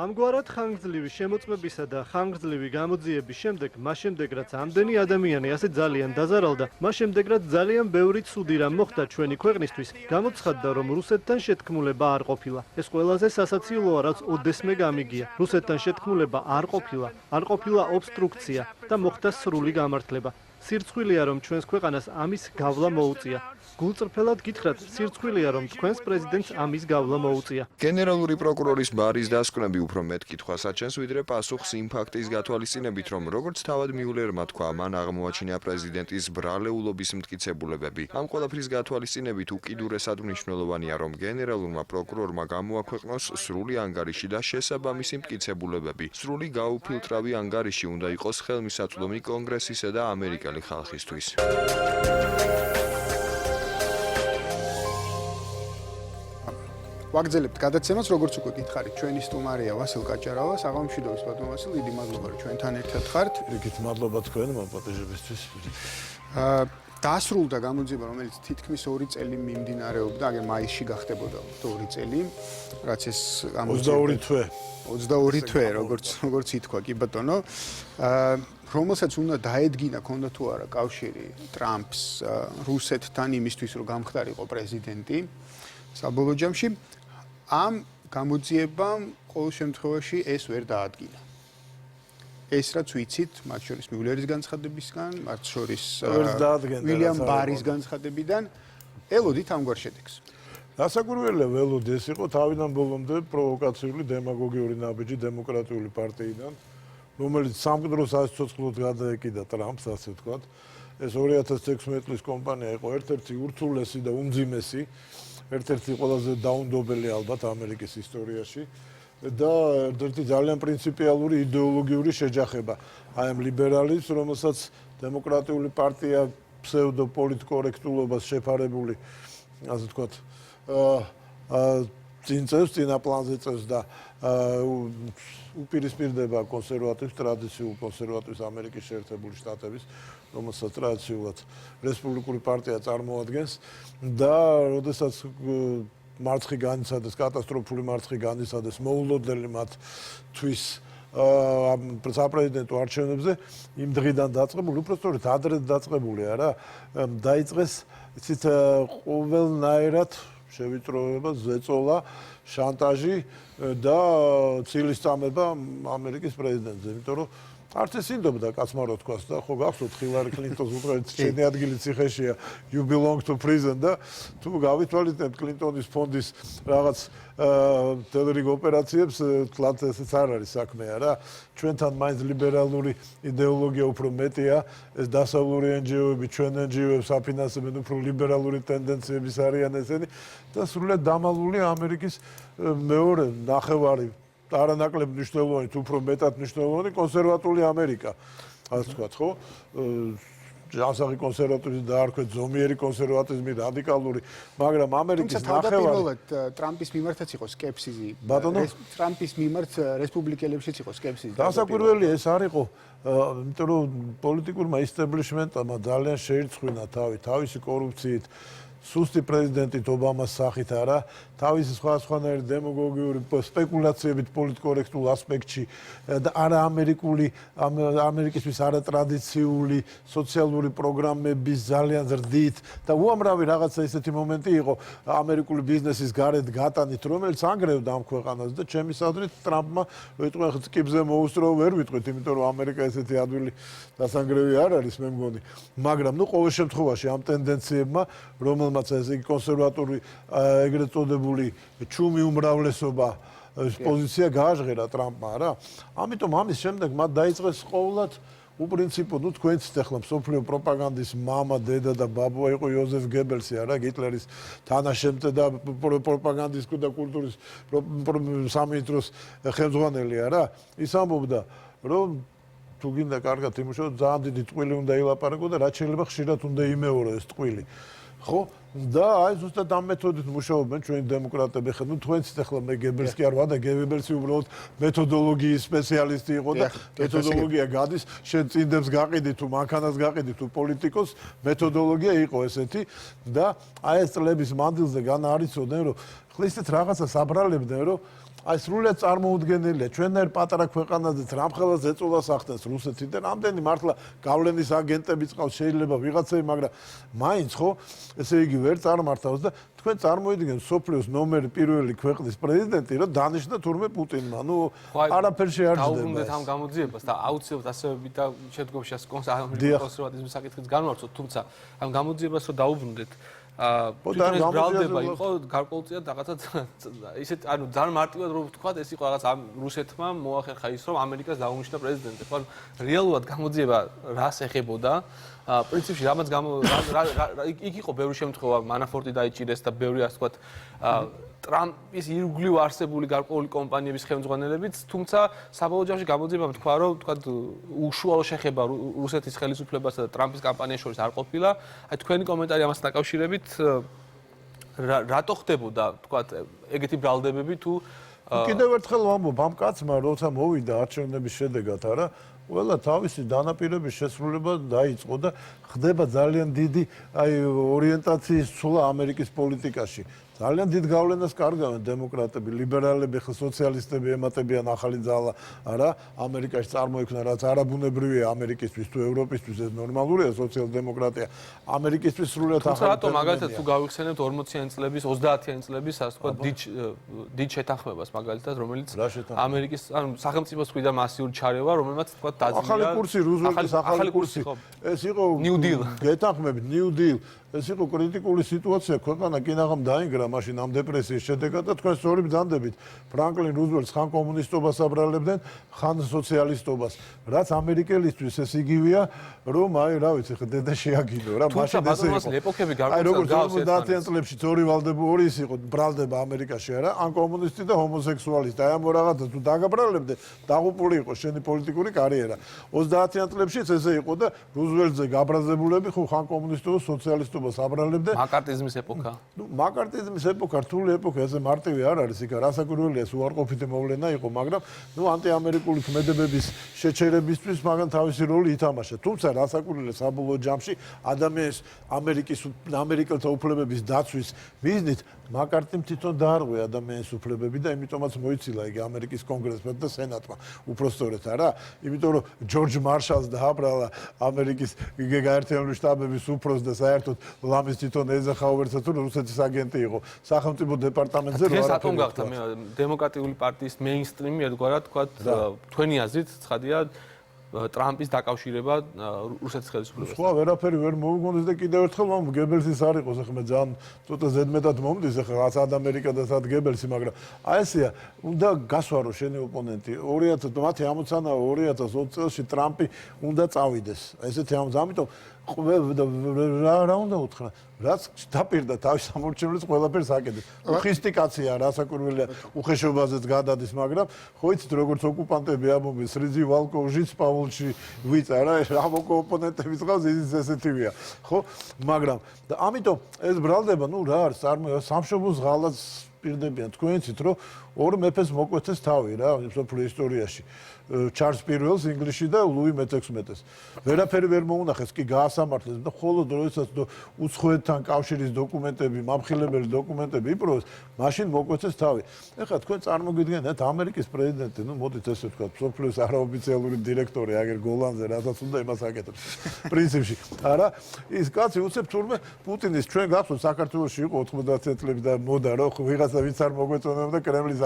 ამგვარად ხანგრძლივი შემოწმებისა და ხანგრძლივი გამოძიების შემდეგ, მას შემდეგ რაც ამდენი ადამიანი ასე ძალიან დაზარალდა, მას შემდეგ რაც ძალიან ბევრი ცუდი რამ მოხდა ჩვენი ქვეყნისთვის, გამოცხადდა, რომ რუსეთთან შეთქმულება არ ყოფილა. ეს ყველაზე სასაცილოა, რაც ოდესმე გამიგია. რუსეთთან შეთქმულება არ ყოფილა ობსტრუქცია და მოხდა სრული გამართლება. სირცხვილია, რომ ჩვენს ქვეყანას ამის გავლა მოუწია. გულწრფელად გითხრათ, სირცხვილია, რომ თქვენს პრეზიდენტს ამის გავლა მოუწია. გენერალური პროკურორის ბარის დასკვნები უფრო მეტ კითხვას აჩენს, ვიდრე პასუხს იმ ფაქტის გათვალისწინებით, რომ როგორც თავად მიულერმა თქვა, მან აღმოაჩინა პრეზიდენტის ბრალეულობის მტკიცებულებები. ამ ყველაფრის გათვალისწინებით უკიდურესად მნიშვნელოვანია, რომ გენერალურმა პროკურორმა გამოაქვეყნოს სრული ანგარიში და შესაბამისი მტკიცებულებები. სრული გაუფილტრავი ანგარიში უნდა იყოს ხელმისაწვდომი კონგრესისა და ამერიკელი ხალხისთვის. ვაგრძელებთ გადაცემას, როგორც უკვე გითხარით, ჩვენი სტუმარია ვასილ კაჭარავა, საღამომშვიდობის ბატონ ვასილ, დიდი მადლობა, რომ ჩვენთან ერთად ხართ. იქით მადლობა თქვენ მოპატეჟებისთვის. დასრულდა გამოძიება, რომელიც თითქმის 2 წელი მიმდინარეობდა, აგერ მაისში გახდებოდა 2 წელი, რაც ეს 22 თვე. 22 თვე, როგორც ითქვა, კი ბატონო. რომელსაც უნდა დაედგინა, ქონდა თუ არა კავშირი ტრამპს რუსეთთან იმისთვის, რომ გამხდარიყო პრეზიდენტი. საბოლოო ჯამში ამ გამოძიებამ ყოველ შემთხვევაში ეს ვერ დაადგინა. ეს რაც ვიცით, მათ შორის მიულერის განცხადებისგან, მათ შორის ვილიამ ბარის განცხადებიდან, ელოდით ამგვარ შედეგს. დასაკვირველია ველოდი ეს იყო თავიდან ბოლომდე პროვოკაციული დემაგოგიური ნაბიჯი დემოკრატიული პარტიიდან, რომელიც სამკვდროს ასოციაციოდ გადაეკიდა ტრამპს, ასე ვთქვათ. ეს 2016 წლის კომპანია იყო ერთ-ერთი ურთულესი და უმძიმესი, ერთ-ერთი ყველაზე დაუნდობელი ალბათ ამერიკის ისტორიაში და ერთ-ერთი ძალიან პრინციპიალური იდეოლოგიური შეჯახება აი ამ ლიბერალიზმს, რომელსაც დემოკრატიული პარტია ფსევდოპოლიტკორექტულობას შეფარებული, ასე ვთქვათ, წინა პლანზე წევს და უპირისპირდება კონსერვატივს, ტრადიციულ კონსერვატივს ამერიკის შეერთებული შტატების, რომელსაც ტრადიციულად რესპუბლიკური პარტია წარმოადგენს და როდესაც მარცხი განიცადეს, კატასტროფული მარცხი განიცადეს მოულოდნელი მათთვის საპრეზიდენტო არჩევნებზე, იმ დღიდან დაწყებული, უბრალოდ ადრე დაწყებული არა, დაიწყეს იცით ყოველნაირად შევიწროება, ზეწოლა, შანტაჟი და ცილის წამება ამერიკის პრეზიდენტზე, იმიტომ რომ არც ეს ინდობდა კაცმა რო თქვას და ხო გახსოვთ ხილარი კლინტონს უბრალოდ შენი ადგილი ციხეშია, you belong to prison და თუ გავითვალისწინებთ კლინტონის ფონდის რაღაც თელერიგ ოპერაციებს, თლათ ესეც არ არის საქმე არა. ჩვენთან მაინც ლიბერალური იდეოლოგია უფრო მეტია, ეს დასავლური NGO-ები, ჩვენ NGO-ებს აფინანსებენ, უფრო ლიბერალური ტენდენციების არიან ესენი და სრულიად დამალული ამერიკის მეორე ნახევარი არანაკლებ მნიშვნელოვანი, თუ უფრო მეტად მნიშვნელოვანი კონსერვატული ამერიკა, ასე ვთქვათ, ხო? ჯანსაღი კონსერვატიზმი დაარქვეთ, ზომიერი კონსერვატიზმი, რადიკალური, მაგრამ ამერიკის ნახევარი თავდაპირველად ტრამპის მიმართაც იყო სკეპსიზი. ტრამპის მიმართ რესპუბლიკელებშიც იყო სკეპსიზი. დასაკვირველი ეს არ იყო, იმიტომ რომ პოლიტიკურმა ისტაბლიშმენტმა ძალიან შეირცხვინა თავისი კორუფციით, სუსტი პრეზიდენტით ობამას სახით არა, თავისი სხვადასხვანაირი დემაგოგიური სპეკულაციებით პოლიტკორექტულ ასპექტში და ამერიკისთვის არატრადიციული სოციალური პროგრამების ძალიან ზრდით და უამრავი რაღაცა ისეთი მომენტი იყო ამერიკული ბიზნესის გარეთ გატანით, რომელიც ანგრევდა ამ ქვეყანას და ჩემი საზრით ტრამპმა ვიტყვი ხა წკიბზე მოუსწრო ვერ ვიტყვით, იმიტომ რომ ამერიკა ესეთი ადვილი დასანგრევი არ არის მე მგონი, მაგრამ ნუ ყოველ შემთხვევაში ამ ტენდენციებმა რომელმაც ესე იგი კონსერვატორი ეგრეთ წოდებული ჩუმი უმრავლესობა პოზიცია გააჟღერა ტრამპმა რა. ამიტომ ამის შემდეგ მათ დაიწყეს ყოველად უპრინციპო, ნუ თქვენც ახლა მსოფლიო პროპაგანდის მამა, დედა და ბაბუა იყო იოზეფ გებელსი არა, გიტლერის თანაშემწე და პროპაგანდის და კულტურის სამინისტროს ხელმძღვანელი არა. ის ამბობდა, რომ თუ გინდა კარგად იმუშაოთ, ძალიან დიდი ტყვილი უნდა ილაპარაკო და რაც შეიძლება ხშირად უნდა იმეორო ეს ტყვილი. ხო? და აი ზუსტად ამ მეთოდით მუშაობენ ჩვენი დემოკრატები. ხა ნუ თქვენც ახლა მე გებელსი არ ვარ და გებელსი უბრალოდ მეთოდოლოგიის სპეციალისტი იყო და მეთოდოლოგია გადის, შენ წინდებს გაყიდი თუ მანქანას გაყიდი თუ პოლიტიკოს, მეთოდოლოგია იყო ესეთი და აი ეს წლების მანძილზე განაარიცოდნენ, რომ ხლისით რაღაცას აბრალებდნენ, რომ აი სრულიად წარმოუდგენელია. ჩვენნაირ პატარა ქვეყანაზეც რამხელას ეწოლას ახდენს რუსეთიდან. რამდენი მართლა გავლენის აგენტები წავს შეიძლება ვიღაცები, მაგრამ მაინც ხო, ესე იგი ვერ წარმართავს და თქვენ წარმოიდგინეთ სოფლიოს ნომერი პირველი ქვეყნის პრეზიდენტი, რომ დანიშნა თურმე პუტინმა. ნუ არაფერში არ ჯდება. დაუბრუნდეთ ამ გამოძიებას და აუცილებლად ასევები და შედგომში ამერიკის კონსერვატიზმის საკითხიც განვარცხოთ, თუმცა ამ გამოძიებას რომ დაუბრუნდეთ თვითონ ეს ბრალდება იყო გარკვეულწილად რაღაცა ისეთ ანუ ძალიან მარტივად რომ ვთქვათ ეს იყო რაღაც რუსეთმა მოახერხა ის რომ ამერიკას დაუნიშნა პრეზიდენტი ხო რეალურად გამოძიება რას ეხებოდა პრინციპში რამაც იქ იყო ბევრი შემთხვევა მანაფორტი დაიჭირეს და ბევრი ასე ვთქვათ ტრამპის ირგვლივ არსებული გარკვეული კომპანიების ხელმძღვანელებიც, თუმცა საბოლოო ჯამში გამოძიებამ თქვა, რომ თქვა უშუალო შეხება რუსეთის ხელისუფლებასა და ტრამპის კამპანიას შორის არ ყოფილა. აი თქვენი კომენტარი ამასთან დაკავშირებით რატო ხდებოდა, თქვა ეგეთი ბრალდებები თუ კიდევ ერთხელ ვამბობ, ამ კაცმა როცა მოვიდა არჩევნების შედეგად, არა, ყველა თავისი დანაპირების შესრულება დაიწყო და ხდება ძალიან დიდი აი ორიენტაციის ცვლა ამერიკის პოლიტიკაში. ძალიან დიდ გავლენას კარგავენ დემოკრატები, ლიბერალები, სოციალისტები ემატებიან ახალი ძალა, არა, ამერიკაში წარმოიქმნა რაც არაბუნებრივია ამერიკისთვის თუ ევროპისთვის ეს ნორმალურია სოციალ-დემოკრატია. ამერიკისთვის სრულიად ახალი. რატო მაგალითად თუ გავიხსენებთ 40-იანი წლების, 30-იანი წლების, ასე ვთქვათ, დიდ შეთანხმებას მაგალითად, რომელიც ამერიკის, ანუ სახელმწიფოს მხრიდან მასიური ჩარევა, რომელმაც ვთქვათ დაძლილა. ახალი კურსი, რუზველტის ახალი კურსი. ეს იყო New Deal. გეთანხმებით, New Deal. ეს იყო კრიტიკული სიტუაცია, ქვეყანა კინაღამ დაინგრა მაშინ ამ დეპრესიის შედეგად და თქვენ სწორი ბრძანდებით. ფრანკლინ რუზველტს ხან კომუნისტობას აბრალებდნენ, ხან სოციალისტობას. რაც ამერიკელისთვის ეს იგივეა, რომ აი რა ვიცი, ხა დედა შეაგინო რა, მაშინ ესე იყო. ეპოქები აი როგორც 50-იან წლებში ორი ვალდებო ორი ის იყო ბრალდება ამერიკაში არა, ან კომუნისტი და ჰომოსექსუალისტი. აი ამ რაღაცა თუ დაგაბრალებდე, დაღუპული იყო შენი პოლიტიკური კარიერა. 30-იან წლებშიც ესე იყო და რუზველტზე გაბრაზებულები ხან კომუნისტობა, სოციალისტობა აბრალებდნენ. მაკარტიზმის ეპოქა. ნუ მაკარტიზმის ეპოქა, რთული ეპოქა, ესე მარტივი არ არის, იქ რასაკვირველია, უარყოფითი მოვლენა იყო, მაგრამ ნუ ანტიამერიკული ქმედებების შეჩერებისთვის მაგან თავისი როლი ითამაშა. თუმცა რასაკვირველია საბოლოო ჯამში ადამიანის ამერიკელთა უფლებების დაცვის მიზნით მაკარტიმ თვითონ დაარღვია ადამიანის უფლებები და იმიტომაც მოიცილა იგი ამერიკის კონგრესმა და სენატმა. უпростоრეთ არა, იმიტომ რომ ჯორჯ მარშალს დააბრალა ამერიკის გაერთიანებული შტაბების უფროს და საერთოდ ლამის თვითონ ეიზენჰაუერსა თუ რუსეთის აგენტი იყო სახელმწიფო დეპარტამენტზე რო არაფერი გახდა დემოკრატიული პარტიის მეინსტრიმი ერთგვარად თქვა თქვენი აზრით ცხადია ტრამპის დაკავშირება რუსეთის ხელისუფლებასთან. სხვა ვერაფერი ვერ მოუგონდეს და კიდევ ერთხელ მომ გებელსის არ იყოს, ახლა მე ძალიან ცოტა ზედმეტად მომდის, ახლა რაც ამერიკა და სად გებელსი, მაგრამ აი ესეა, უნდა გასვარო შენი ოპონენტი. 2000 მათი ამოცანა 2020 წელს ტრამპი უნდა წავიდეს. ესეთი ამიტომ რა უნდა უთხრა? რაც დაპირდა თავის სამორჩევლებს ყველაფერს აკეთებს. უხისტიკაცია რასაკვირველია, უხეშობაზეც გადადის, მაგრამ ხო იცით როგორც ოკუპანტები ამობენ სრიძი ვალკოვჟიც პაულში ვიწა რა, ამ ოპონენტების ყავს ის ესეთივია. ხო? მაგრამ და ამიტომ ეს ბრალდება, ნუ რა არის, სამშობლოს ღალატს პირდებიან. თქვენ იცით რომ ორ მეფეს მოკვეთეს თავი რა, მსოფლიო ისტორიაში. ჩარლზ პირველს ინგლისში და ლუი მე-16-ს. ვერაფერი ვერ მოუნახეს, კი გაასამართლეს და მხოლოდ როდესაც უცხოეთთან კავშირის დოკუმენტები, მამხილებელი დოკუმენტები იპოვეს, მაშინ მოკვეთეს თავი. ეხლა თქვენ წარმოგიდგენთ ამერიკის პრეზიდენტი, ნუ მოდით ესე ვთქვათ, მსოფლიოს არაოფიციალური დირექტორი აგერ გოლანზე, რასაც უნდა იმას აკეთებს. პრინციპში, არა, ის კაცი უცებ თურმე პუტინის ჩვენ გახსოვთ საქართველოში იყო 90-იან წლებში და მოდა რომ ვიღაცა ვინც არ მოგვეწონებდა კრემლის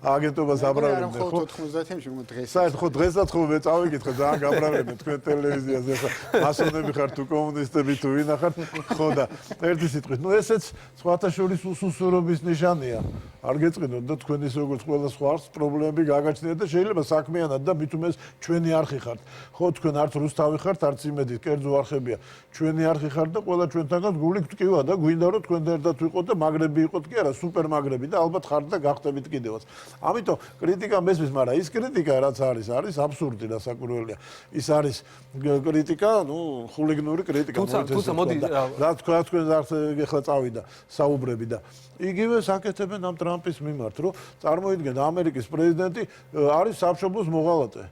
აგენტობას აბრალებდნენ, ხო? 90-იანში დღეს ხო დღესაც ხო მე წავიკითხე ძალიან გაბრალებენ თქვენ ტელევიზიაზე ახლა მასონები ხართ თუ კომუნისტები თუ ვინა ხართ ხო და ერთი სიტყვით ნუ ესეც სხვათა შორის უსუსურობის ნიშანია არ გეწყინოთ და თქვენ ის როგორც ყველა სხვა პრობლემები გაგაჩნიათ და შეიძლება საქმიანად და მით უმეტეს ჩვენი არხი ხართ ხო თქვენ არც რუსთავი ხართ არც იმედი კერძო არხებია ჩვენი არხი ხართ და ყველა ჩვენთანაც გული გტკივა და გვინდა რომ თქვენ ერთად ვიყოთ და მაგრები იყოთ კი არა სუპერ მაგრები და ალბათ ხართ და გახტებით კიდევაც ამიტომ კრიტიკა მესმის მაგრამ ის კრიტიკა რაც არის აბსურდი და საკურველია. ის არის კრიტიკა, ნუ ხულიგნური კრიტიკა. თუმცა მოდი რა თქვა თქვენ ახლა წავიდა საუბრები და იგივე საკეთებენ ამ ტრამპის მიმართ, რომ წარმოიდგინეთ ამერიკის პრეზიდენტი არის სამშობლოს მოღალატე.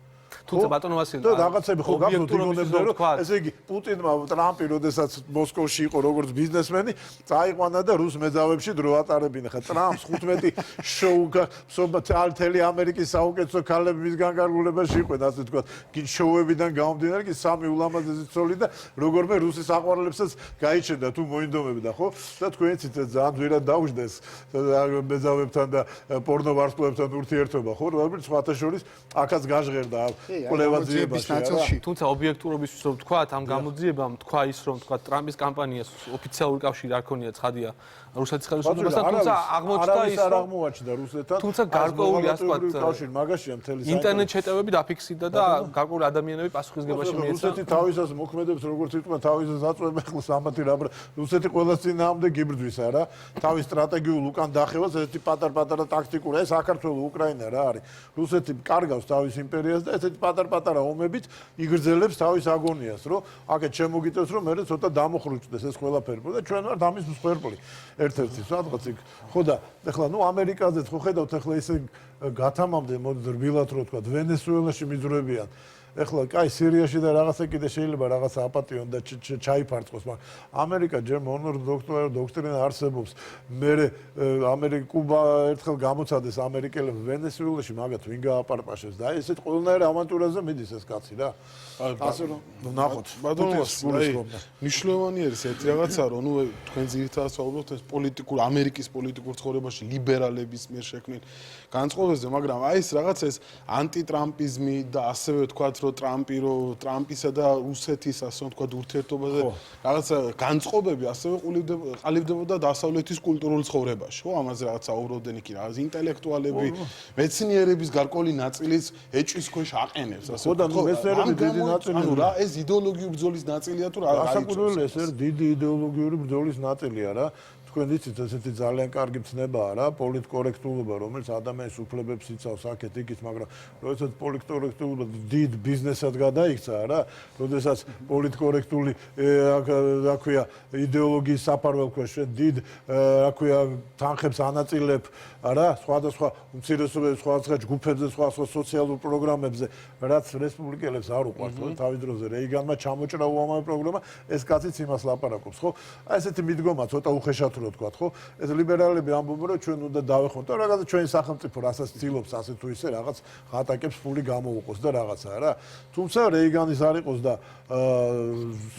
თუმცა ბატონო ვასილ და რაღაცები ხო გახსოვთ იგონებდა რომ ესე იგი პუტინმა ტრამპი როდესაც მოსკოვში იყო როგორც ბიზნესმენი წაიყვანა და რუს მეძავებში დრო ატარებინა ხა ტრამპს 15 შოუ თელი ამერიკის საუკეთესო ქალები მის განკარგულებაში იყვნენ ასე თქვა კი შოუებიდან გამომდინარე კი სამი ულამაზესი ცოლი და როგორმე რუსის აყვარლებსაც გაიჩენდა თუ მოინდომებდა ხო და თქვენიც ძალიან ძვირად დაუждდეს მეძავებთან და პორნო ვარსკვლავებთან ურთიერთობა ხო რობერტ სხვათა შორის აქაც გაჟღერდა კვლევაძიებაში თუმცა ობიექტურობისთვის რომ ვთქვათ ამ გამოძიებამ თქვა ის რომ თქვა ტრამპის კამპანიას ოფიციალური კავშირი არ ქონია ცხადია რუსეთის ხელისუფლებასთან თუმცა აღმოჩნდა ის არ აღმოაჩნდა რუსეთთან თუმცა გარკვეული ასე ვთქვათ კავშირი მაგაშია მთელი ინტერნეტ შეტევები დაფიქსირდა და გარკვეული ადამიანები პასუხისგებაში მიეცა რუსეთი თავისას მოქმედებს როგორც იტყვა თავისას აწვება ახლა სამათი რა რუსეთი ყველა წინააღმდეგ გიბრძვის არა თავის სტრატეგიულ უკან დახევას ესეთი პატარ-პატარა ტაქტიკური ეს საქართველოს უკრაინა რა არის რუსეთი კარგავს თავის იმპერიას და ესეთი პატარ-პატარა ომებით იგრძელებს თავის აგონიას რომ აქეთ შემოგიწევს რომ მე ცოტა დამოხრუჭდეს ეს ყველაფერი და ჩვენ ვართ ამის მსხვერპლი ერთ-ერთი სადღაც იქ ხო და ეხლა ნუ ამერიკაზეც ხო ხედავთ ეხლა ისე გათამამდე მოდი რბილად რო თქვა ვენესუელაში მიძვრებიან ეხლა კაი სირიაში და რაღაცა კიდე შეიძლება რაღაცა აპატიონ და ჩაიფარწყოს მაგრამ ამერიკა ჯერ მონორ დოქტრინა არსებობს მე ამერიკა კუბა ერთხელ გამოცადეს ამერიკელებს ვენესუელაში მაგათ ვინ გააპარპაშებს და ესეთ ყველანაირ ავანტურაზე მიდის ეს კაცი რა ასე რომ ნახოთ ბატონოს მნიშვნელოვანი არის ერთ რაღაცა რომ ნუ თქვენ ძირითადად ვსაუბრობთ ეს პოლიტიკურ ამერიკის პოლიტიკურ ცხოვრებაში ლიბერალების მიერ შექმნილ განწყობებზე მაგრამ აი ეს რაღაცა ეს ანტიტრამპიზმი და ასევე ვთქვათ ტრამპისა და რუსეთის ასე ვთქვათ ურთიერთობაზე რაღაცა განწყობები ასევე ყალიბდებოდა დასავლეთის კულტურულ ცხოვრებაში ხო ამაზე რაღაცა აუბრობდნენ იქ რა ინტელექტუალები მეცნიერების გარკვეული ნაწილიც ეჭვის ქვეშ აყენებს ასე ხო და მეცნიერები დიდი ნაწილი რა ეს იდეოლოგიური ბრძოლის ნაწილია თუ რა გასაკუთრებული ეს დიდი იდეოლოგიური ბრძოლის ნაწილია რა თქვენ იცით ესეთი ძალიან კარგი ცნებაა რა პოლიტკორექტულობა რომელიც ადამიანის უფლებებს იცავს აქეთ იქით მაგრამ როდესაც პოლიტკორექტულობა დიდ ბიზნესად გადაიქცა რა როდესაც პოლიტკორექტული რა ქვია იდეოლოგიის საფარველქვეშ დიდ რა ქვია თანხებს ანაწილებ რა სხვადასხვა უმცირესობების სხვადასხვა ჯგუფებზე სხვადასხვა სოციალურ პროგრამებზე რაც რესპუბლიკელებს არ უყვართ ხო თავის დროზე რეიგანმა ჩამოჭრა უამრავი პროგრამა ეს კაციც იმას ლაპარაკობს ხო აი ესეთი მიდგომა ცოტა უხეშად რო თქვა ხო ეს ლიბერალები ამბობენ რომ ჩვენ უნდა დავეხმოთ და რაღაცა ჩვენი სახელმწიფო რასაც ცდილობს ასე თუ ისე რაღაც ხატაკებს ფული გამოუყოს და რაღაცა რა თუმცა რეიგანის არ იყოს და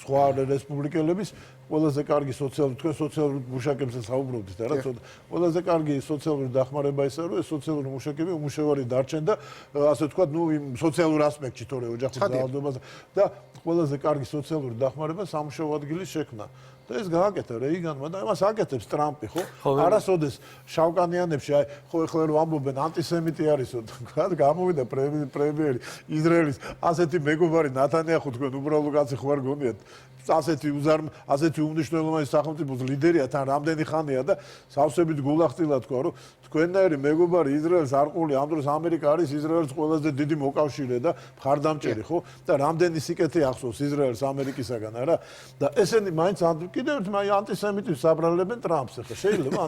სხვა რესპუბლიკელების ყველაზე კარგი სოციალური თქვენ სოციალური მუშაკებზე საუბრობთ და რა ცოტა ყველაზე კარგი სოციალური დახმარება ისაა რომ ეს სოციალური მუშაკები უმუშევარი დარჩენ და ასე ვთქვათ ნუ იმ სოციალურ ასპექტში თორე ოჯახის ძალადობას და ყველაზე კარგი სოციალური დახმარება სამუშაო ადგილის შექმნა და ეს გააკეთა რეიგანმა და ამას აკეთებს ტრამპი ხო არასოდეს შავკანიანებში აი ხო ეხლა რომ ამბობენ ანტისემიტი არისო თქვა გამოვიდა პრემიერი ისრაელის ასეთი მეგობარი ნათანიახუ თქვენ უბრალო კაცი ხო არ გონიათ ასეთი უმნიშვნელოვანესი სახელმწიფოს ლიდერია თან რამდენი ხანია და სავსებით გულახდილა თქვა რომ თქვენნაირი მეგობარი ისრაელს არ ყოლი ამ დროს ამერიკა არის ისრაელის ყველაზე დიდი მოკავშირე და მხარდამჭერი ხო და რამდენი სიკეთე ახსოვს ისრაელს ამერიკისაგან არა და ესენი მაინც კიდევ ერთ ანტისემიტებს აბრალებენ ტრამპს ახლა შეიძლება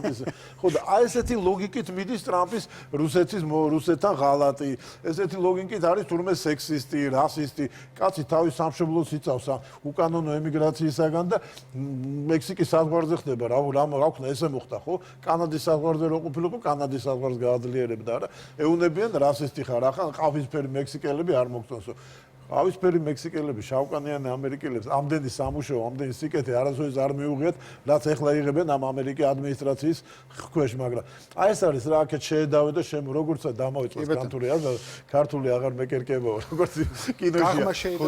ხო და აი ესეთი ლოგიკით მიდის ტრამპის რუსეთთან ღალატი ესეთი ლოგიკით არის თურმე სექსისტი რასისტი კაცი თავის სამშობლოს იცავს უკანონო ემიგრაციისაგან და მექსიკის საზღვარზე ხდება რა ქნა ესე მოხდა ხო კანადის საზღვარზე რო ყოფილიყო კანადის საზღვარს გააძლიერებდა რა ეუნებიან რასისტი ხარ ახლა ყავისფერი მექსიკელები არ მოგწონსო ყავისფერი მექსიკელები შავკანიანი ამერიკელებს ამდენი სამუშაო ამდენი სიკეთე არასოდეს არ მიუღიათ რაც ეხლა იღებენ ამ ამერიკის ადმინისტრაციის ქვეშ მაგრამ აი ეს არის რა აქეთ შეედავე და როგორცა დამოიწყოს ქართული აღარ მეკერკებაო როგორც კინოში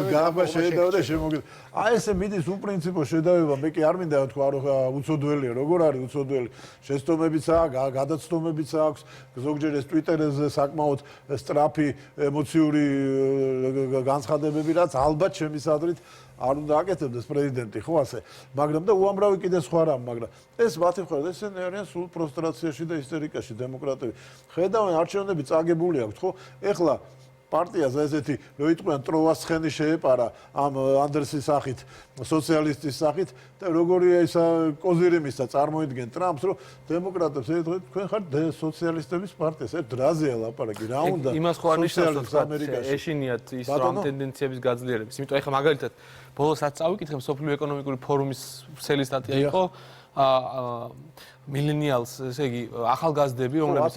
გაღმა შეედავე და შემოგიდა აი ესე მიდის უპრინციპო შედავება მე კი არ მინდა თქვა რომ უცოდველია როგორ არის უცოდველი შეცდომებიც აქვს გადაცდომებიც აქვს ზოგჯერ ეს ტვიტერზე საკმაოდ სწრაფი ემოციური განცხადებები რაც ალბათ ჩემის აზრით არ უნდა აკეთებდეს პრეზიდენტი ხო ასე მაგრამ და უამრავი კიდე სხვა რამ მაგრამ ეს მათი მხარეს ესენი არიან სულ პროსტრაციაში და ისტერიკაში დემოკრატები ხედავენ არჩევნები წაგებული აქვს ხო ეხლა პარტიას ესეთი რო იტყვიან ტროვას ცხენი შეეპარა ამ ანდერსის სახით, სოციალისტის სახით და როგორია ის კოზირიმისა წარმოიდგენ ტრამპს, რომ დემოკრატებს ეთქვენ თქვენ ხართ სოციალისტების პარტია, ეს დრაზეა ლაპარაკი, რა უნდა იმას ხო არ ნიშნავს ეშინიათ ის რომ ტენდენციების გაძლიერების. იმიტომ ეხლა მაგალითად ბოლოსაც წავიკითხე მსოფლიო ეკონომიკური ფორუმის ვრცელი სტატია იყო millennials, ესე იგი, ახალგაზრდები, რომლებიც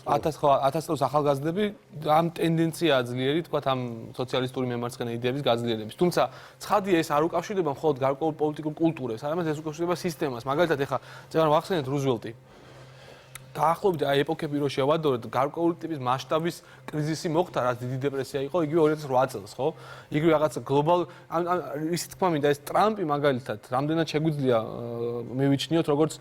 1000 წელს ახალგაზრდები ამ ტენდენციაა ძლიერი, თქვათ ამ სოციალისტური მემარცხენე იდეების გაძლიერების. თუმცა ცხადია ეს არ უკავშირდება მხოლოდ გარკვეულ პოლიტიკურ კულტურებს, არამედ ეს უკავშირდება სისტემას. მაგალითად, ეხლა წეგან ვახსენეთ რუზველტი. დაახლოებით აი ეპოქები რო შევადაროთ, გარკვეული ტიპის მასშტაბის კრიზისი მოხდა, რაც დიდი დეპრესია იყო, იგივე 2008 წელს, ხო? იგივე რაღაცა გლობალ ის თქმა მინდა ეს ტრამპი მაგალითად, რამდენად შეგვიძლია მივიჩნიოთ როგორც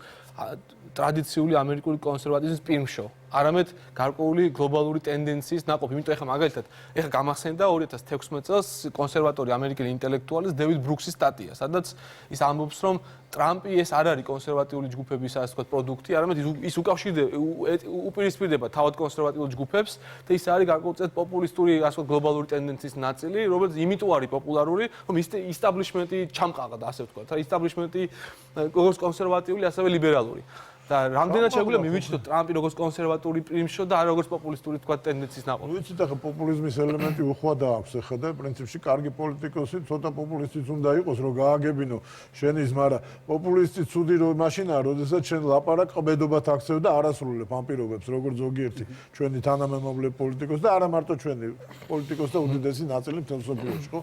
ტრადიციული ამერიკული კონსერვატიზმის პირმშო, არამედ გარკვეული გლობალური ტენდენციის ნაყოფი. იმიტომ ეხლა მაგალითად, ეხლა გამახსენდა 2016 წელს კონსერვატორი ამერიკელი ინტელექტუალის დევიდ ბრუქსის სტატია, სადაც ის ამბობს, რომ ტრამპი ეს არ არის კონსერვატიული ჯგუფების ასე ვთქვათ პროდუქტი, არამედ ის უპირისპირდება თავად კონსერვატიულ ჯგუფებს და ის არის გარკვეულწილად პოპულისტური ასე ვთქვათ გლობალური ტენდენციის ნაწილი, რომელიც იმიტომ არის პოპულარული, რომ ისტაბლიშმენტი ჩამყაღდა ასე ვთქვათ, რა ისტაბლიშმენტი როგორც კონსერვატიული, ასევე ლიბერალური. და რამდენად შეგვიძლია მივიჩნიოთ ტრამპი როგორც კონსერვატული პრიმშო და არ როგორც პოპულისტური თქვა ტენდენციის ნაყოფი. ვიცით ახლა პოპულიზმის ელემენტი უხვადა აქვს ახლა და პრინციპში კარგი პოლიტიკოსი ცოტა პოპულისტიც უნდა იყოს რომ გააგებინო შენის, მაგრამ პოპულისტი ცუდი რომ მაშინაა, როდესაც შენ ლაპარაკ ყბედობათ აქცევ და არასრულებ ამ პირობებს როგორც ზოგიერთი ჩვენი თანამემამულე პოლიტიკოსი და არა მარტო ჩვენი პოლიტიკოსი და უდიდესი ნაწილი მთელ მსოფლიოში, ხო?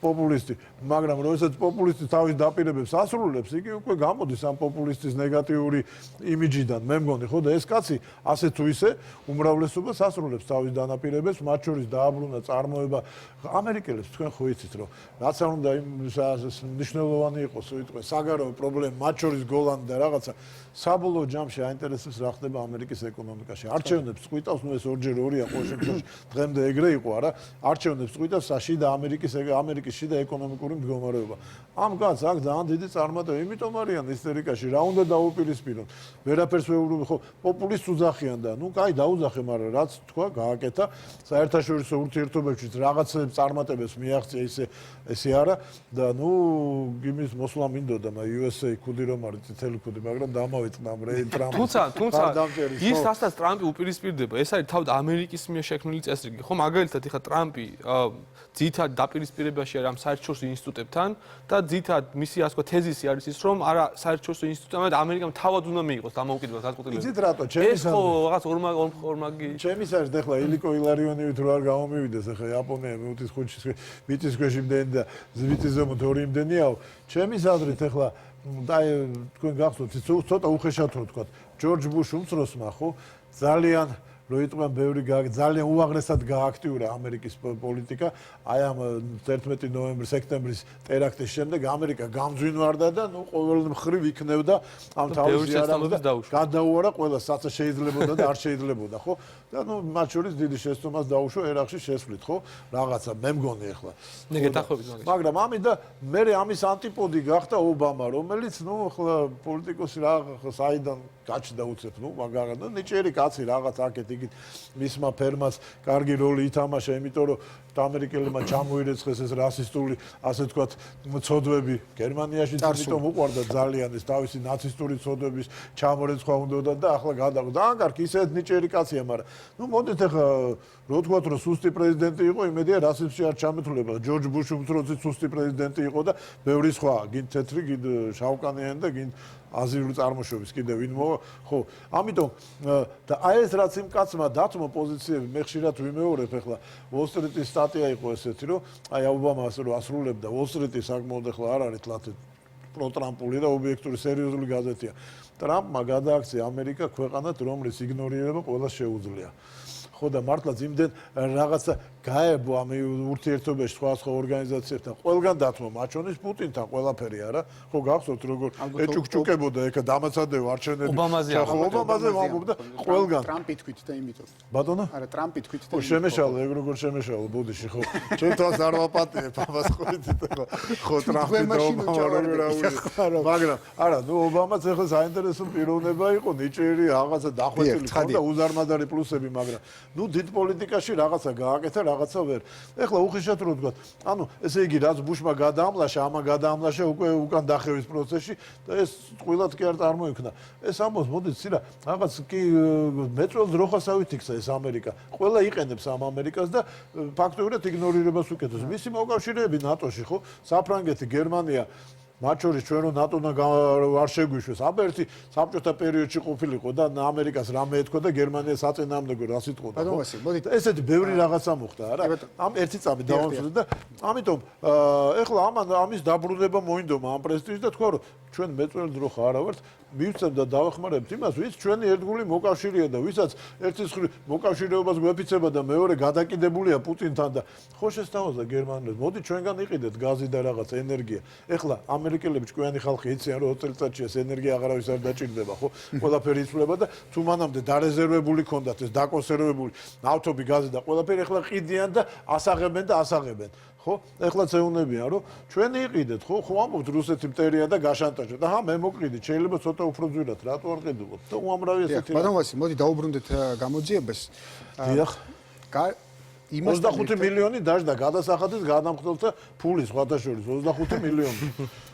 პოპულისტი, მაგრამ როდესაც პოპულისტი თავის დაპირებებს ასრულებს, იგი უკვე გამოდის ამ პოპულისტის ნეგატიური იმიჯიდან. მე მგონი, ხო და ეს კაცი ასე თუ ისე უმრავლესობას ასრულებს თავის დანაპირებებს, მათ შორის დააბრუნა წარმოება ამერიკელებს. თქვენ ხო იცით, რომ რაც არ უნდა მნიშვნელოვანი იყოს, უიტყვე საგარეო პრობლემა, მათ შორის გოლანი და რაღაცა საბოლოო ჯამში აინტერესებს რა ხდება ამერიკის ეკონომიკაში. არჩევნებს წყვიტავს, ნუ ეს ორჯერ ორია ყოველ შემთხვევაში, დღემდე ეგრე იყო, არა? არჩევნებს წყვიტავს შიდა ამერიკის შიდა ეკონომიკური მდგომარეობა. ამ კაცს აქვს ძალიან დიდი წარმატება, იმიტომ არიან ისტერიკაში, რა უნდა დაუპირისპირონ. ვერაფერს ვეუბნები, ხო, პოპულისტს უძახიან და ნუ კაი დაუძახე, მაგრამ რაც თქვა, გააკეთა საერთაშორისო ურთიერთობებში რაღაცებს წარმატებებს მიაღწია ესე არა და ნუ იმის მოსვლა მინდოდა, USA ქუდი რომ არის წითელი ქუდი, მაგრამ დამავიწყდა ამ ტრამპს. თუმცა ის რასაც ტრამპი უპირისპირდება, ეს არის თავად ამერიკის მიერ შექმნილი წესრიგი. ხო, მაგალითად, ეხლა ტრამპი ძირითადად დაპირისპირებაში არის ამ საერთაშორისო ინსტიტუტებთან და ძირითადად მისი ასე ვთქვათ თეზისი არის ის, რომ არა საერთაშორისო ინსტიტუტებთან ამერიკამ თავად უნდა მიიღოს დამოუკიდებლად განყოფილება. იცით რატო? ჩემის ეს ხო რაღაც ორმაგი ჩემის არის და ახლა ილიკო ილარიონივით რო არ გამომივიდეს ახლა იაპონია მეუთის ხუთში მიწის ქვეშ იმდენი და ზვიტის ზემოთ ორი იმდენიაო. ჩემის აზრით ახლა და თქვენ გახსოვთ ცოტა უხეშად რო ვთქვათ ჯორჯ ბუშ უმცროსმა ხო ძალიან რო იტყვიან ბევრი ძალიან უაღრესად გააქტიურა ამერიკის პოლიტიკა აი ამ 11 ნოემბრის სექტემბრის ტერაქტის შემდეგ ამერიკა გამძვინვარდა და ნუ ყოველ მხრივ იქნევდა ამ თავის იარაღს და გადაუარა ყველა საცა შეიძლებოდა და არ შეიძლებოდა ხო და ნუ მათ შორის დიდი შეცდომას დაუშვა ერაყში შესვლით ხო რაღაცა მე მგონი ახლა მაგრამ ამით და მე ამის ანტიპოდი გახდა ობამა რომელიც ნუ ახლა პოლიტიკოსი რა საიდან გაჩნდა უცებ ნუ მაგარა და ნიჭიერი კაცი რაღაც აქეთ იქით მისმა ფერმას კარგი როლი ითამაშა იმიტომ რომ ამერიკელებმა ჩამოირეცხეს ეს რასისტული ასე ვთქვათ ცოდვები გერმანიაში თვითონ უყვარდა ძალიან ეს თავისი ნაცისტური ცოდვების ჩამორეცხვა უნდოდა და ახლა გადაგვდა ძალიან კარგი ისეთ ნიჭიერი კაცია მაგრამ ნუ მოდით ახლა რო ვთქვათ რომ სუსტი პრეზიდენტი იყო იმედია რასიზმში არ ჩამეთვლება ჯორჯ ბუში უმცროსი სუსტი პრეზიდენტი იყო და ბევრი სხვა გინ თეთრი გინ შავკანიანი და გინ აზიური წარმოშობის კიდევ ვინ მოვა ხო ამიტომ და აი ეს რაც იმ კაცმა დათმო პოზიციები მე ხშირად ვიმეორებ ახლა ვოლ-სტრიტის სტატია იყო ესეთი რომ აი ობამა ასე რომ ასრულებდა ვოლ-სტრიტი საკმაოდ ახლა არ არის თლათ პროტრამპული და ობიექტური სერიოზული გაზეთია ტრამპმა გადააქცია ამერიკა ქვეყანად რომლის იგნორირება ყველას შეუძლია ხო და მართლაც იმდენ რაღაცა გაებო ამ ურთიერთობაში სხვა ორგანიზაციებთან ყველგან დათმო მათ შორის პუტინთან ყველაფერი არა ხო გახსოვთ როგორ ეჭუქჭუკებოდა ეხა დამაცადეო არჩევნები ობამაზე ამბობდა ყველგან ტრამპი თქვით და იმიტომ ბატონო არა ტრამპი თქვით და ხო შემეშალო ეგ როგორ შემეშალო ბუდიში ხო ჩვენთანს არ ვაპატიებ ამას ხო იცით ხო ტრამპი და ობამა როგორ ავიღე მაგრამ არა ნუ ობამაც ეხლა საინტერესო პიროვნება იყო ნიჭიერი რაღაცა დახვეწილი ხო და უზარმაზარი პლუსები მაგრამ ნუ დიდ პოლიტიკაში რაღაცა გააკეთა რაღაცა ვერ. ეხლა უხეშად რო ვთქვა, ანუ ესე იგი რაც ბუშმა გადაამლაშა, ამან გადაამლაშა უკვე უკან დახევის პროცესში და ეს წყვილად კი არ წარმოიქნა. ეს ამბობს, მოდით ცირა, რაღაც კი მეწველ ძროხასავით იქცა ეს ამერიკა. ყველა იყენებს ამ ამერიკას და ფაქტობრივად იგნორირებას უკეთებს. მისი მოკავშირეები ნატოში, ხო? საფრანგეთი, გერმანია მათ შორის ჩვენ რომ ნატოდან არ შეგვიშვეს. აბა ერთი საბჭოთა პერიოდში ყოფილიყო და ამერიკას რამე ეთქვა და გერმანია საწინააღმდეგო რას იტყოდა. ესეთი ბევრი რაღაცა მოხდა, არა? ამ ერთი წამი დავამშვიდე და ამიტომ ეხლა ამის დაბრუნება მოინდომა ამ პრესტიჟს და თქვა რომ ჩვენ მეწველი ძროხა არა ვართ, მივცემ და დავახმარებთ იმას, ვის ჩვენი ერთგული მოკავშირეა და ვისაც ერთის მოკავშირეობას გვეფიცება და მეორე გადაკიდებულია პუტინთან და ხო შესთავაზა გერმანელებს. მოდი ჩვენგან იყიდეთ გაზი და რაღაც ენერგია. ეხლა ამერიკელები ჭკვიანი ხალხი იციან რომ 20 წელიწადში ეს ენერგია აღარავის არ დაჭირდება, ხო? ყველაფერი იცვლება და თუ მანამდე დარეზერვებული ქონდათ ეს დაკონსერვებული ნავთობი, გაზი და ყველაფერი ეხლა ყიდიან და ასაღებენ და ასაღებენ. ხო? ეხლა წეუნებიან რომ ჩვენ იყიდეთ, ხო? ხო ამბობთ რუსეთი მტერია და გაშანტაჟა და მე მოყიდით, შეიძლება ცოტა უფრო ძვირად, რატო არ ყიდულობ? და უამრავი ესეთი. ბატონ ვასილ, მოდი დაუბრუნდეთ გამოძიებას. დიახ. 25 მილიონი დაждდა გადასახადის გადამხდელთა ფული სხვათა შორის 25 მილიონი.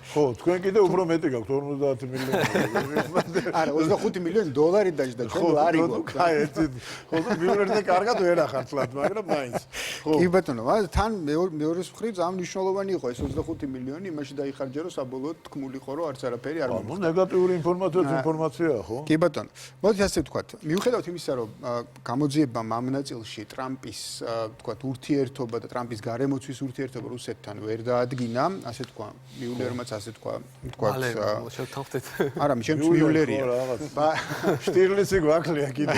ხო, თქვენ კიდე უფრო მეტი გაქვთ 50 მილიონი. არა, 25 მილიონი დოლარი დაждდა, ჩვენ ლარი გვაქვს. აი, ხო, მიულერზე კარგად ვერ ახარწლად, მაგრამ მაინც. ხო. კი ბატონო, თან მეორეს მხრივ ძალიან მნიშვნელოვანი იყო ეს 25 მილიონი, იმაში დაიხარჯა რომ საბოლოოდ თქმულიყო რომ არც არაფერი არ მოხდა. ნეგატიური ინფორმაციაა, ხო? კი ბატონო. მოდით ასე ვთქვათ, მიუხედავად იმისა, რომ გამოძიებამ ამ ნაწილში ტრამპის ვთქვათ ურთიერთობა და ტრამპის გარემოცვის ურთიერთობა რუსეთთან ვერ დაადგინა, ასე თქვა, მიულერმაც ასე თქვა, არა, ჩემს მიულერია. შტირლიცი გვაკლია კიდე.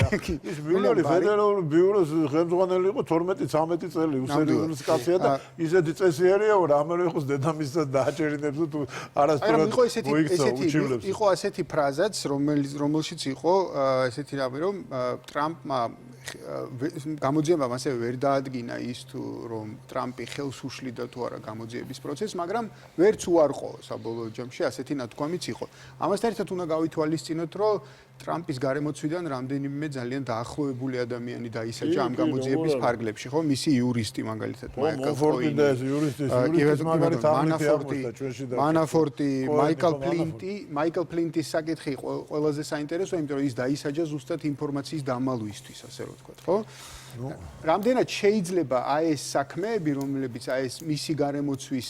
ის მიულერი ფედერალური ბიუროს ხელმძღვანელი იყო 12-13 წელი, უსერიოზული კაცია და ისეთი წესიერია, რომ ამერე იყოს დედამისსაც დააჭერინებს თუ არასდროს მოიქცა უჩივლებს. იყო ასეთი ფრაზაც, რომელშიც იყო ესეთი რამე, რომ ტრამპმა გამოძიებამ ასევე ვერ დაადგინა ის თუ რომ ტრამპი ხელს უშლიდა თუ არა გამოძიების პროცესს, მაგრამ ვერც უარყო საბოლოო ჯამში ასეთი ნათქვამიც იყო. ამასთან ერთად უნდა გავითვალისწინოთ, რომ ტრამპის გარემოცვიდან რამდენიმე ძალიან დაახლოებული ადამიანი დაისაჯა ამ გამოძიების ფარგლებში, ხო? მისი იურისტი მაგალითად მანაფორტი, მაიკლ პლინტის საკითხი ყველაზე საინტერესოა, იმიტომ რომ ის დაისაჯა ზუსტად ინფორმაციის დამალვისთვის, ასე რომ ვთქვათ, ხო? რამდენად შეიძლება აი ეს საქმეები, რომლებიც აი ეს მისი გარემოცვის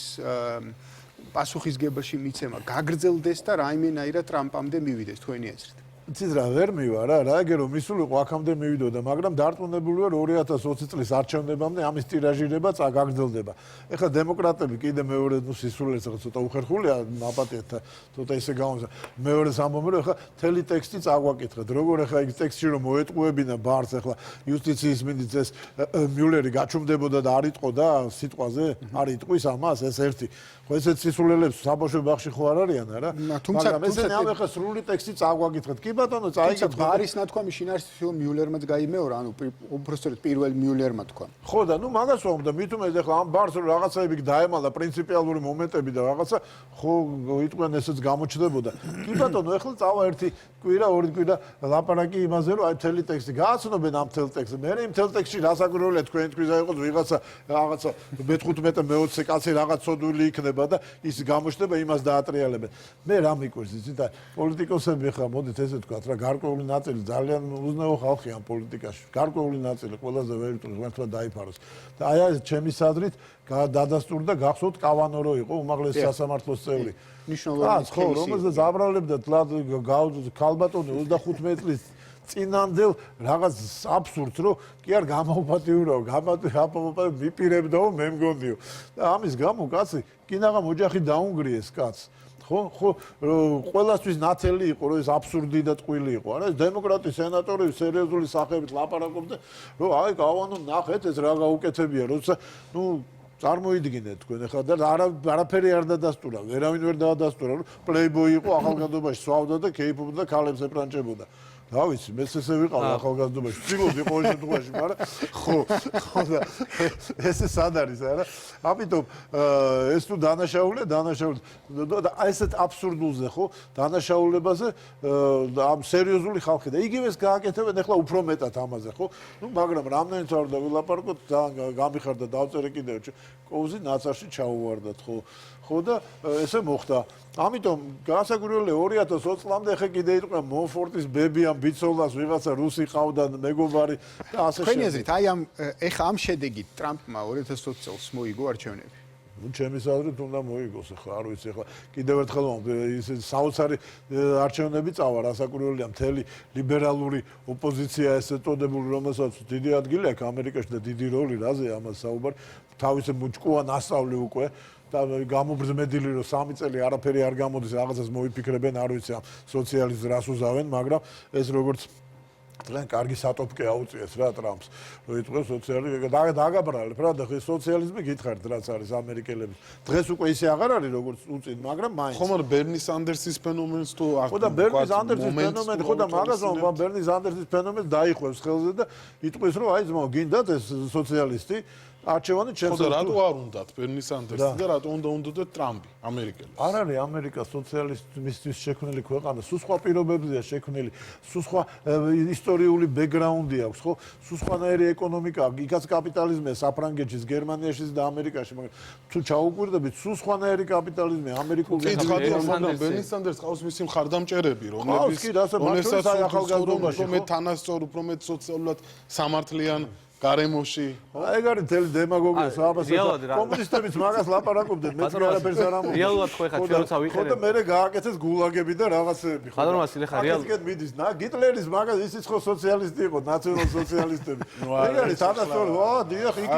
პასუხისგებაში მიცემა გაგრძელდეს და რაიმენაირად ტრამპამდე მივიდეს თქვენი აზრით? იცით რა, ვერ მივა რა, რაიგე რომ მისულიყო აქამდე მივიდოდა, მაგრამ დარწმუნებული ვარ 2020 წლის არჩევნებამდე ამის ტირაჟირება წაგაგრძელდება. ეხლა დემოკრატები კიდე მეორე სისულელს ცოტა უხერხულია აპატიეთ, ცოტა ისე გამოსა. მეორეს ამბობენ რომ ეხლა თელი ტექსტი წაგვაკითხეთ. როგორ ეხლა ის ტექსტი რომ მოეტყუებინა ბარს ეხლა იუსტიციის მინისტრს ეს მიულერი გაჩუმდებოდა და არ იტყოდა სიტყვაზე, არ იტყვის ამას, ეს ერთი. ხო ესეთ სისულელებს საბავშვო ბაღში ხო არ არიან არა? მაგრამ ესენი ამ ეხლა სრული ტექსტი წაგვაკითხეთ. კი ბატონო, წაიგეთ. ბარის ნათქვამი შინაარსით მიულერმაც გაიმეორა, ანუ უბრალოდ პირველ მიულერმა თქვა. ხო და ნუ მაგას ვამბობ და მით უმეტეს ეხლა ამ ბარს რომ რაღაცაები დაემალა პრინციპიალური მომენტები და რაღაცა ხო იტყვიან ესეც გამოჩნდებოდა. კი ბატონო, ეხლა წავა ერთი კვირა, ორი კვირა ლაპარაკი იმაზე რომ აი მთელი ტექსტი გააცნობენ ამ მთელ ტექსტს. მე იმ მთელ ტექსტში რასაკვირველია თქვენი თქვის აიყოს ვიღაცა რაღაცა მე-15 მე-20 კაცი რაღაც ცოდული იქნება და ის გამოჩნდება იმას დაატრიალებენ. მე რა მიკვირს იცით აი პოლიტიკოსები ეხლა მოდით ესე ვთქვათ რა გარკვეული ნაწილი ძალიან უზნეო ხალხია ამ პოლიტიკაში. გარკვეული ნაწილი ყველაზე ვერ იტყვის ერთად დაიფაროს. და აი ეს ჩემი აზრით დაადასტურდა გახსოვთ კავანო იყო უმაღლესი სასამართლოს წევრი. ნიშნულოვანი ხო, რომელზეც აბრალებდა ქალბატონი 25 წლის წინანდელ რაღაც აბსურდს რომ კი არ გამოუპატიურაო, მიპირებდაო, მე მგონიო. და ამის გამო კაცი კინაღამ ოჯახი დაუნგრიეს კაცს. ხო, ყველასთვის ნათელი იყო, რომ ეს აბსურდი და ტყვილი იყო, არა? ეს დემოკრატი სენატორები სერიოზული სახებით ლაპარაკობდნენ, რომ აი, გავანო, ნახეთ, ეს რა გაუკეთებია, როცა, წარმოიდგინეთ თქვენ ახლა და არაფერი არ დაადასტურა, ვერავინ ვერ დაადასტურა, რომ პლეიბოი იყო ახალგაზრდობაში, სვავდა და კეიფობდა და ქალებს ეპრანჭებოდა. რა ვიცი, მეც ესე ვიყავ ახალგაზრდობაში, ვცდილობდი ყოველ შემთხვევაში, მაგრამ ხო და ესე სად არის, არა? ამიტომ ეს თუ დანაშაულია და ესეთ აბსურდულზე, ხო, დანაშაულებაზე ამ სერიოზული ხალხი და იგივეს გააკეთებენ ახლა უფრო მეტად ამაზე, ხო? ნუ მაგრამ რამდენიც არ ვილაპარაკოთ, ძალიან გამიხარდა დავწერე კიდევ კოვზი ნაცარში ჩაუვარდათ, ხო და ესე მოხდა. ამიტომ გასაკვირველია 2020 წლამდე ხე კიდე იყვნენ მონფორტის ბებიან ბიცოლას ვიღაცა რუსი ყავდა მეგობარი და ასე თქვენი აზრით, აი ეხა ამ შედეგით ტრამპმა 2020 წელს მოიგო არჩევნები. ნუ ჩემის აზრით უნდა მოიგოს ახლა არ ვიცი ახლა კიდევ ერთხელ ის საოცარი არჩევნები წავა რასაკვირველია მთელი ლიბერალური ოპოზიცია ესე წოდებული რომელსაც დიდი ადგილი აქვს ამერიკაში და დიდი როლი რაზე ამას საუბარი თავისი მუჭკუა ნასწავლი უკვე და გამობრძმედილი რომ 3 წელი არაფერი არ გამოდის რაღაცას მოიფიქრებენ არ ვიცი ამ სოციალიზმს რას უზავენ მაგრამ ეს როგორც ძალიან კარგი სატოპკე აუწიეს რა ტრამპს რომ იტყვეს სოციალიზმი დაგაბრალებ რა და სოციალიზმი გითხარით რაც არის ამერიკელების დღეს უკვე ისე აღარ არის როგორც უწინ მაგრამ მაინც ხომ არ ბერნი სანდერსის ფენომენს თუ ხო და ბერნი სანდერსის ფენომენი ხო და მაგაზონ ბერნი სანდერსის ფენომენს დაიხვევს ხელზე და იტყვის რომ აი ძმაო გინდათ ეს სოციალისტი არჩევანი ჩემს ხო და რატო არ უნდათ ბერნი სანდერსი და რატო უნდა ტრამპი ამერიკელი არ არის ამერიკა სოციალისტისთვის შექმნილი ქვეყანა სულ სხვა პირობებზეა შექმნილი სულ სხვა ისტორიული ბექგრაუნდი აქვს ხო სულ სხვანაირი ეკონომიკა იქაც კაპიტალიზმია საფრანგეთში გერმანიაში და ამერიკაში მაგრამ თუ ჩაუკვირდებით სულ სხვანაირი კაპიტალიზმია ამერიკული მაგრამ ბერნი სანდერსს ყავს მისი მხარდამჭერები რომელსაც ახალგაზრდობაში მე თანასწორ უფრო მეტ სოციალურად სამართლიან გარემოში ეგ არის მთელი დემაგოგია სააბასო კომუნისტებიც მაგას ლაპარაკობდნენ მე არაფერს არ ამბობ რეალურად ხო ეხა ჩვენ როცა ვიყერებ ხო და მე გააკეთეს გულაგები და რაღაცეები ხო ხადრ ვასილ ეხა რეალურად მიდის გიტლერის მაგას ისიც ხო სოციალისტი იყო ნაციონალ სოციალისტები ეგ არის თანასწორი დიახ იქ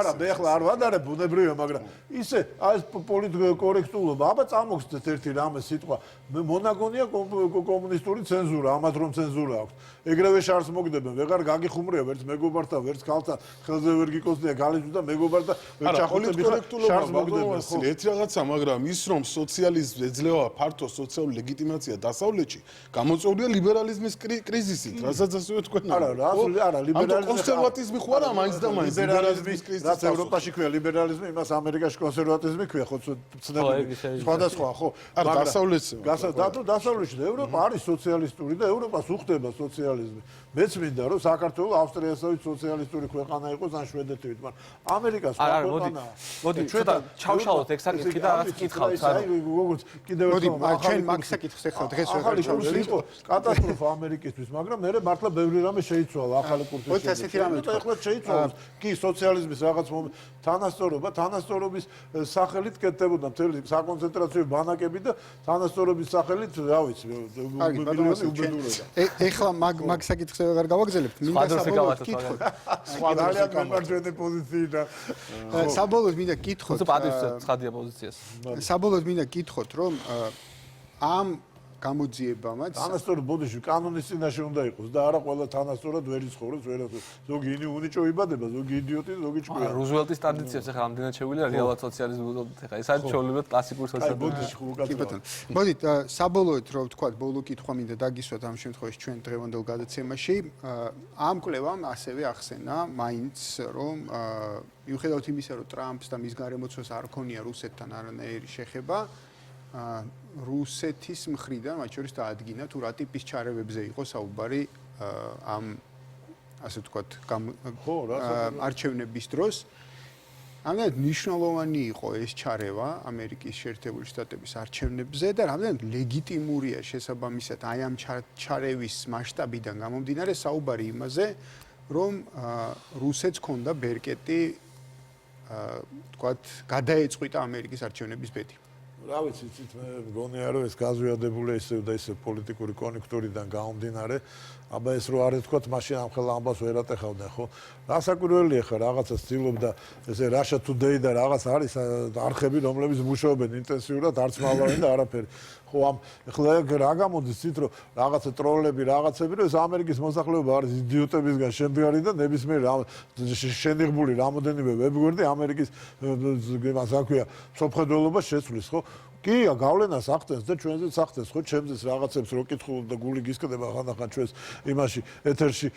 არა მე ახლა არ ვადარებ ბუნებრივია მაგრამ ისე აი პოლიტკორექტულობა აბა წამოგცეთ ერთი რამე სიტყვა მე მონაგონია კომუნისტური ცენზურა ამათ რომ ცენზურა აქვს ეგრევე შარს მოგდებენ ვეღარ გაგიხუმრია ვერც მეგობართან ვერც ქალთან ხელზე ვერ გიკოსნია გალეჯუ და მეგობარ და ვერ ჩახუტები შარს მოგდებენ ერთი რაღაცა მაგრამ ის რომ სოციალიზმს ეძლევა ფართო სოციალური ლეგიტიმაცია დასავლეთში გამოწვეულია ლიბერალიზმის კრიზისით რასაც ასევე თქვენ არა ლიბერალიზმი კონსერვატიზმი ხო არა მაინც და მაინც ლიბერალიზმის კრიზისი რაც ევროპაში ქვია ლიბერალიზმი იმას ამერიკაში კონსერვატიზმი ქვია ხო ცნებები სხვადასხვა ხო არა დასავლეთში დასავლეთში და ევროპა არის სოციალისტური და ევროპას უხდება სოციალიზმი მეც მინდა რომ საქართველოს ავსტრიასავით სოციალისტური ქვეყანა იყოს ან შვედეთივით მაგრამ ამერიკას მოდი ჩვენ ჩავშალოთ ეგ საკითხი და რაც კითხავთ როგორც კიდევ ერთხელ ჩვენ მაგ საკითხს ახლა დღეს ვერ იყო კატასტროფა ამერიკისთვის მაგრამ მე მართლა ბევრი რამე შეიცვალა ახალი კურსი მოდი ასეთი რამე და ახლა შეიცვალა კი სოციალიზმის რაღაც თანასწორობის სახელით კეთდებოდა მთელი საკონცენტრაციო ბანაკები და თანასწორობის სახელით რა ვიცი ეხლა მაგ საკითხს ვერ გავაგზავნებთ მინდა საბოლოოდ კითხოთ ძალიან მემარჯვენე პოზიცია საბოლოოდ მინდა კითხოთ ცხადია პოზიციას საბოლოოდ მინდა კითხოთ რომ ამ გამოძიებამაც თანასწორ ბოდიში კანონის წინაშე უნდა იყოს და არა ყველა თანასწორად ვერ იცხოვრებს ვერასდროს ზოგი უნიჭო იბადება ზოგი იდიოტი ზოგი ჭკვია რუზველტის ტრადიციებს ახლა ამდენად შეგვიძლია რეალურად სოციალიზმი ვუწოდოთ ახლა ეს არის ჩვეულებრივ კლასიკური სოციალიზმი მოდით საბოლოოდ რომ ვთქვათ ბოლო კითხვა მინდა დაგისვათ ამ შემთხვევაში ჩვენ დღევანდელ გადაცემაში ამ კვლევამ ასევე ახსენა მაინც რომ მიუხედავად იმისა რომ ტრამპს და მის გარემოცვას არ ქონია რუსეთთან არანაირი შეხება რუსეთის მხრიდან მათ შორის დაადგინა თუ რა ტიპის ჩარევებზე იყო საუბარი ამ ასე ვთქვათ არჩევნების დროს რამდენად მნიშვნელოვანი იყო ეს ჩარევა ამერიკის შეერთებული შტატების არჩევნებზე და რამდენად ლეგიტიმურია შესაბამისად აი ამ ჩარევის მასშტაბიდან გამომდინარე საუბარი იმაზე რომ რუსეთს ჰქონდა ბერკეტი ვთქვათ გადაეწყვიტა ამერიკის არჩევნების ბედი რა ვიცი ცით მე მგონია რომ ეს გაზვიადებულია ისევ და ისევ პოლიტიკური კონიუნქტურიდან გამომდინარე აბა ეს რო არ ეთქვათ მაშინ ამ ხელ ამბავს ვერ ატეხავდნენ ხო რასაკვირველია ხა რაღაცა ცდილობდა ესე Russia Today და რაღაც არის არხები რომლებიც მუშაობენ ინტენსიურად არც მალავენ და არაფერი ხო ამ ხლა რა გამოდის ცით რომ რაღაცა ტროლები რაღაცები რომ ეს ამერიკის მოსახლეობა არის იდიოტებისგან შემდგარი და ნებისმიერ შენიღბული რამოდენიმე ვებგვერდი ამერიკის იმას აქვია სოფხედველობას შეცვლის ხო კი, გავლენას ახდენს და ჩვენზეც ახდენს, ხო, ჩემზეც რაღაცებს რო კითხულობ და გული გისკდება ხანდახან ჩვენს იმაში ეთერში,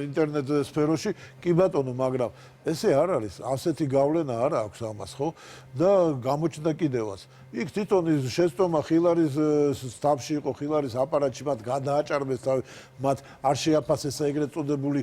ინტერნეტ სფეროში, კი ბატონო, მაგრამ ესე არ არის, ასეთი გავლენა არ აქვს ამას, ხო? და გამოჩნდა კიდევაც. იქ თვითონ ის შეცდომა ხილარის სტაბში იყო, ხილარის აპარატში მათ გადააჭარბეს თავი, მათ არ შეაფასეს ეგრეთ წოდებული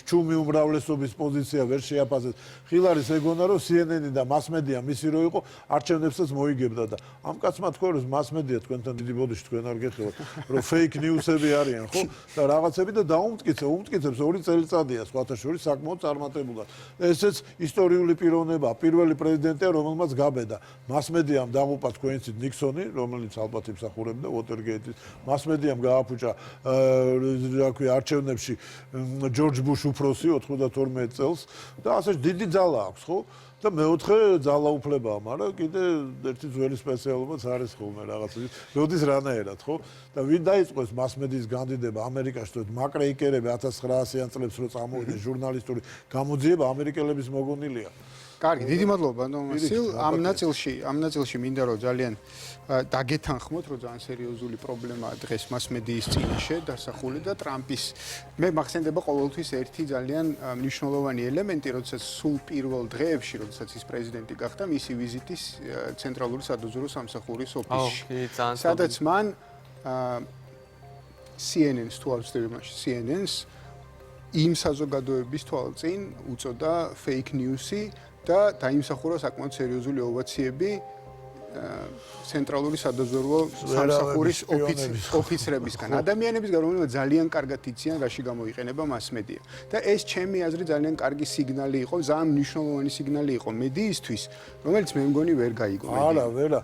ჩუმი უმრავლესობის პოზიცია ვერ შეაფასეს. ხილარის ეგონა რომ CNN-ი და მასმედია მისი რო იყო, არჩევნებსაც მოიგებდა და ამ კაცმა თქვა რომ მასმედია თქვენთან დიდი ბოდიში თქვენ არ გეხილოთ, რომ fake news-ები არიან, ხო? და რაღაცები და უმტკიცებს 2 წელიწადია სხვათა შორის საკმაოდ წარმატებულად. ესეც ისტორიული პიროვნება, პირველი პრეზიდენტია, რომელმაც გაბედა. მასმედიამ დაღუპა თქვენიცით ნიქსონი, რომელიც ალბათ იმსახურებდა ვოტერგეიტის. მასმედიამ გააფუჭა რა ქვია არჩევნებში ჯორჯ ბუშ უფროსი 92 წელს და ასე დიდი ძალა აქვს, ხო? და მეოთხე ძალაუფლებაა, მაგრამ კიდე ერთი ძველი სპეციალობაც არის ხოლმე რაღაცა. როდის რანაერად, ხო? და ვინ დაიწყოს მასმედიის განდიდება ამერიკაში, მაკრეიკერები 1900-იან წლებს რო წამოვიდნენ ჟურნალისტური გამოძიება ამერიკელების მოგონილია. კარგი, დიდი მადლობა ბატონ ვასილ. ამ ნაწილში მინდა რომ ძალიან დაგეთანხმოთ, რომ ძალიან სერიოზული პრობლემაა დღეს მასმედიის წინაშე დასახული და ტრამპის მე მახსენდება ყოველთვის ერთი ძალიან მნიშვნელოვანი ელემენტი, როდესაც სულ პირველ დღეებში, როდესაც ის პრეზიდენტი გახდა, მისი ვიზიტის ცენტრალური სადაზვერვო სამსახურის ოფისში. სადაც მან CNN-ს თუ არ ვცდები მაშინ CNN-ს იმ საზოგადოების თვალწინ უწოდა fake news-ი და დაიმსახურა საკმაოდ სერიოზული ოვაციები ცენტრალური სადაზვერვო სამსახურის ოფიცრებისგან. ადამიანებისგან, რომლებიც ძალიან კარგად იციან, რაში გამოიყენება მასმედია. და ეს ჩემი აზრით ძალიან კარგი სიგნალი იყო, ძალიან მნიშვნელოვანი სიგნალი იყო მედიისთვის, რომელიც მე მგონი ვერ გაიგო. არა, ვერა.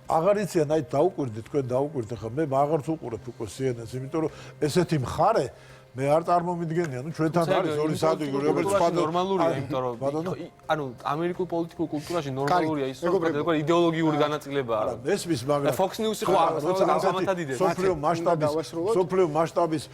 აღარ იციან, აი დაუკვირდით, თქვენ დაუკვირდით, ხა მე აღარც უყურებ უკვე CNN-ს, იმიტომ რომ ესეთი მხარე მე არ წარმომიდგენია, ნუ ჩვენთან არის ორი საათი, როგორც სხვა ნორმალურია, იმიტომ რომ ანუ ამერიკულ პოლიტიკურ კულტურაში ნორმალურია ის, რომ როგორ იდეოლოგიური განაწილება არა. მესმის, მაგრამ Fox News-ი ხო ამათადიდებს. სოფლიო მასშტაბის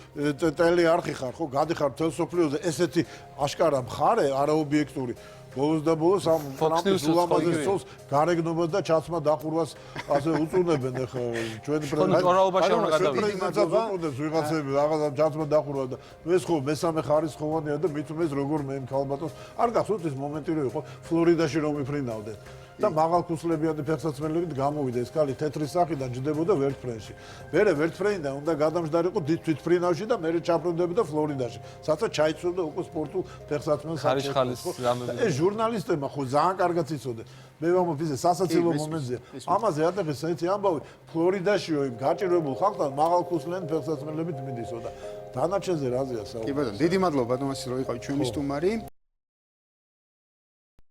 ტელეარხი ხარ, ხო, გადიხარ მთელ სოფლიოზე, ესეთი აშკარა მხარე არაობიექტური. ბოლოს და ბოლოს ამ ტრამპის ულამაზეს წოლს გარეგნობას და ჩაცმა დახურვას ასე უწუნებენ ახლა ჩვენი პრეზიდენტი უნდა გადავიდეს. უწუნებს ვიღაცები რაღაცა ჩაცმა დახურვა და ეს ხო მესამე ხარისხოვანია და მით უმეტეს როგორ მე ქალბატონს არ გახსოვთ ეს მომენტი რო იყო ფლორიდაში რომ მიფრინავდნენ და მაღალქუსლებიანი ფეხსაცმელებით გამოვიდა ეს ქალი თეთრი სახიდან ჯდებოდა ვერტფრენში. მერე ვერტფრენიდან უნდა გადამჯდარიყო თვითფრინავში და მერე ჩაფრინდებოდა ფლორიდაში. სადაც ჩაიცვოდა უკვე სპორტულ ფეხსაცმელს. ეს ჟურნალისტებმა ხო ძალიან კარგად იცოდნენ. მე ვამბობ ისე სასაცილო მომენტია. ამაზე ატეხეს საერთი ამბავი ფლორიდაშიო იმ გაჭირვებულ ხალხთან მაღალქუსლიანი ფეხსაცმელებით მიდისოდა. დანარჩენზე რაზეა საუბარი. კი ბატონო, დიდი მადლობა ბატონ ვასილ, რომ იყავით ჩვენი სტუმარი.